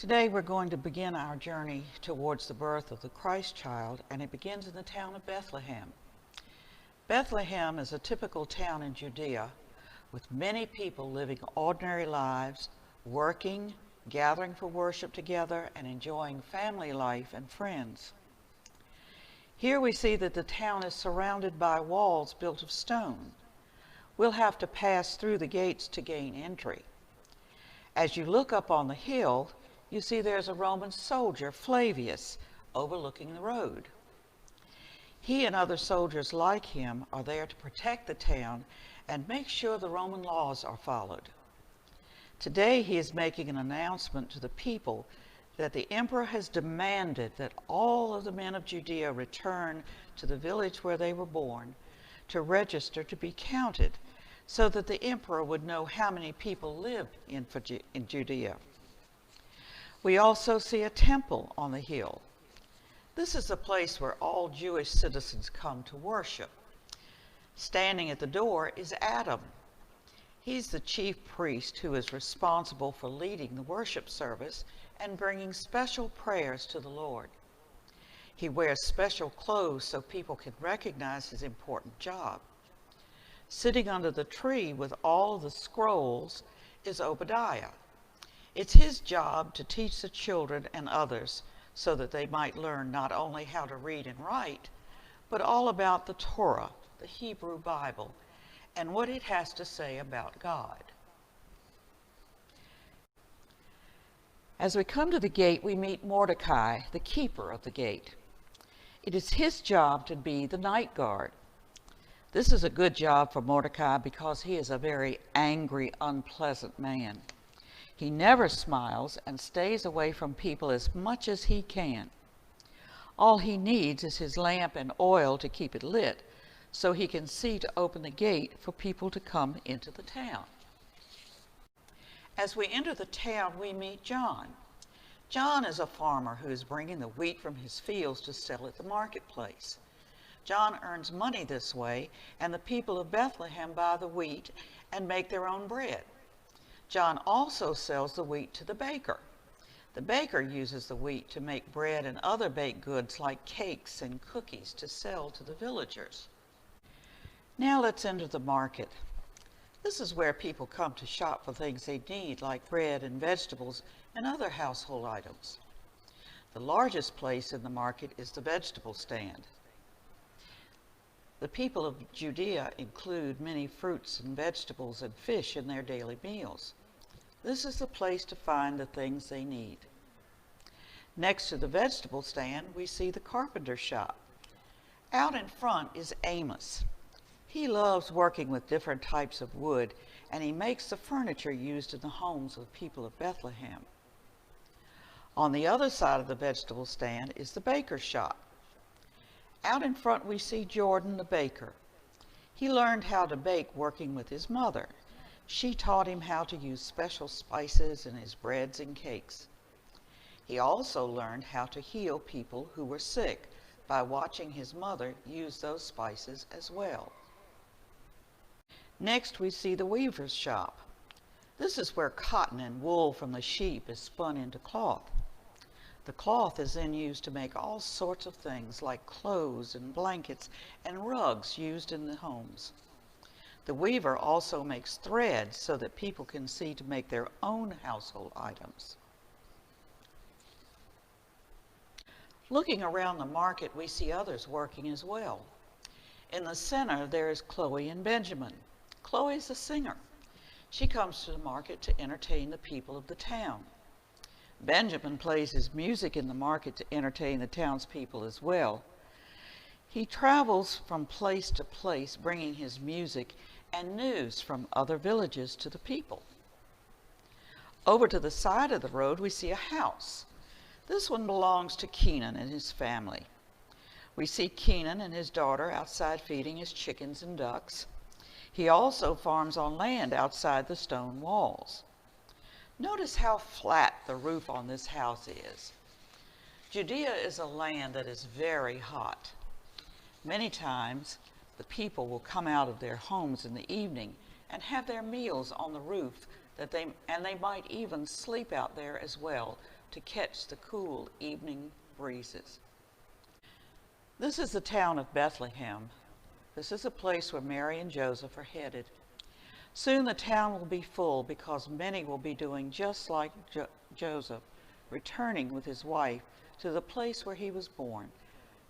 Today we're going to begin our journey towards the birth of the Christ child, and it begins in the town of Bethlehem. Bethlehem is a typical town in Judea with many people living ordinary lives, working, gathering for worship together, and enjoying family life and friends. Here we see that the town is surrounded by walls built of stone. We'll have to pass through the gates to gain entry. As you look up on the hill, you see there's a Roman soldier, Flavius, overlooking the road. He and other soldiers like him are there to protect the town and make sure the Roman laws are followed. Today he is making an announcement to the people that the emperor has demanded that all of the men of Judea return to the village where they were born to register to be counted, so that the emperor would know how many people lived in Judea. We also see a temple on the hill. This is a place where all Jewish citizens come to worship. Standing at the door is Adam. He's the chief priest who is responsible for leading the worship service and bringing special prayers to the Lord. He wears special clothes so people can recognize his important job. Sitting under the tree with all of the scrolls is Obadiah. It's his job to teach the children and others so that they might learn not only how to read and write, but all about the Torah, the Hebrew Bible, and what it has to say about God. As we come to the gate, we meet Mordecai, the keeper of the gate. It is his job to be the night guard. This is a good job for Mordecai because he is a very angry, unpleasant man. He never smiles and stays away from people as much as he can. All he needs is his lamp and oil to keep it lit so he can see to open the gate for people to come into the town. As we enter the town, we meet John. John is a farmer who is bringing the wheat from his fields to sell at the marketplace. John earns money this way, and the people of Bethlehem buy the wheat and make their own bread. John also sells the wheat to the baker. The baker uses the wheat to make bread and other baked goods like cakes and cookies to sell to the villagers. Now let's enter the market. This is where people come to shop for things they need, like bread and vegetables and other household items. The largest place in the market is the vegetable stand. The people of Judea include many fruits and vegetables and fish in their daily meals. This is the place to find the things they need. Next to the vegetable stand, we see the carpenter shop. Out in front is Amos. He loves working with different types of wood, and he makes the furniture used in the homes of the people of Bethlehem. On the other side of the vegetable stand is the baker's shop. Out in front we see Jordan the baker. He learned how to bake working with his mother. She taught him how to use special spices in his breads and cakes. He also learned how to heal people who were sick by watching his mother use those spices as well. Next we see the weaver's shop. This is where cotton and wool from the sheep is spun into cloth. The cloth is then used to make all sorts of things like clothes and blankets and rugs used in the homes. The weaver also makes thread so that people can see to make their own household items. Looking around the market, we see others working as well. In the center, there is Chloe and Benjamin. Chloe is a singer. She comes to the market to entertain the people of the town. Benjamin plays his music in the market to entertain the townspeople as well. He travels from place to place, bringing his music and news from other villages to the people. Over to the side of the road, we see a house. This one belongs to Kenan and his family. We see Kenan and his daughter outside feeding his chickens and ducks. He also farms on land outside the stone walls. Notice how flat the roof on this house is. Judea is a land that is very hot. Many times, the people will come out of their homes in the evening and have their meals on the roof and they might even sleep out there as well to catch the cool evening breezes. This is the town of Bethlehem. This is a place where Mary and Joseph are headed. Soon the town will be full because many will be doing just like Joseph, returning with his wife to the place where he was born,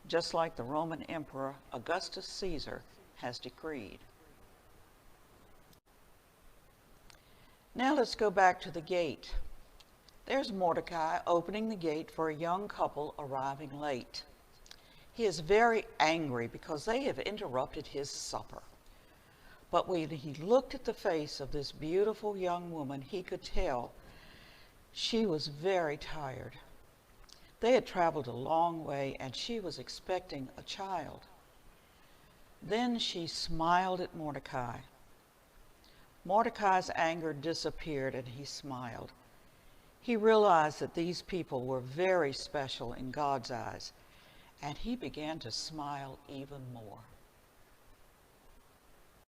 just like the Roman Emperor Augustus Caesar has decreed. Now let's go back to the gate. There's Mordecai opening the gate for a young couple arriving late. He is very angry because they have interrupted his supper. But when he looked at the face of this beautiful young woman, he could tell she was very tired. They had traveled a long way and she was expecting a child. Then she smiled at Mordecai. Mordecai's anger disappeared and he smiled. He realized that these people were very special in God's eyes, and he began to smile even more.